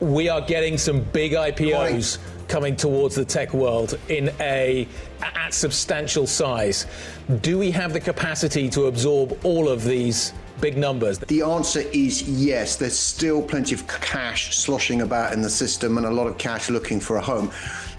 We are getting some big IPOs coming towards the tech world at substantial size. Do we have the capacity to absorb all of these big numbers? The answer is yes. There's still plenty of cash sloshing about in the system and a lot of cash looking for a home.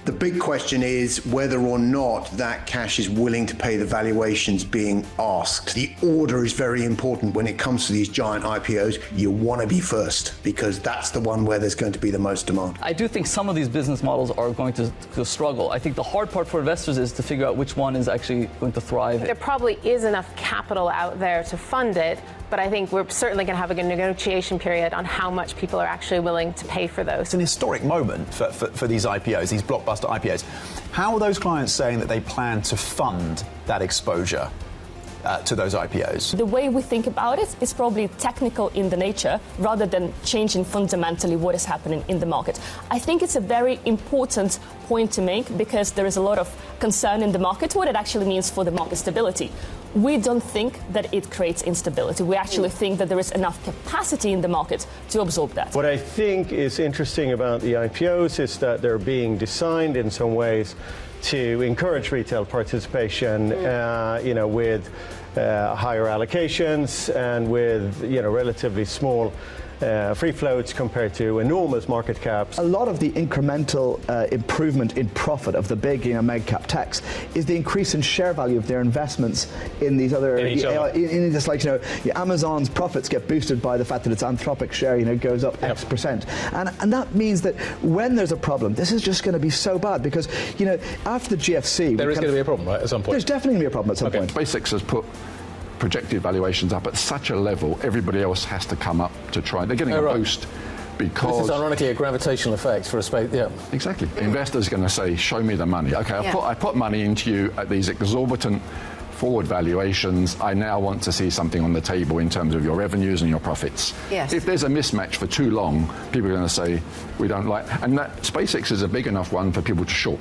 The big question is whether or not that cash is willing to pay the valuations being asked. The order is very important when it comes to these giant IPOs. You want to be first because that's the one where there's going to be the most demand. I do think some of these business models are going to struggle. I think the hard part for investors is to figure out which one is actually going to thrive. There probably is enough capital out there to fund it, but I think we're certainly going to have a negotiation period on how much people are actually willing to pay for those. It's an historic moment for these IPOs, these blockbuster IPOs. How are those clients saying that they plan to fund that exposure to those IPOs? The way we think about it is probably technical in the nature rather than changing fundamentally what is happening in the market. I think it's a very important point to make because there is a lot of concern in the market what it actually means for the market stability. We don't think that it creates instability. We actually think that there is enough capacity in the market to absorb that. What I think is interesting about the IPOs is that they're being designed in some ways to encourage retail participation, with higher allocations and with, relatively small free floats compared to enormous market caps. A lot of the incremental improvement in profit of the big mega cap techs is the increase in share value of their investments in these other Amazon's profits get boosted by the fact that its Anthropic share goes up X percent, and that means that when there's a problem, this is just going to be so bad because after the GFC there is going to be a problem, right, at some point. There's definitely going to be a problem at some point. SpaceX has put projected valuations up at such a level, everybody else has to come up to try. They're getting a boost because... This is ironically a gravitational effect for a space, Exactly. Investors are going to say, show me the money. Okay, I put money into you at these exorbitant forward valuations. I now want to see something on the table in terms of your revenues and your profits. Yes. If there's a mismatch for too long, people are going to say, we don't like... And that SpaceX is a big enough one for people to short.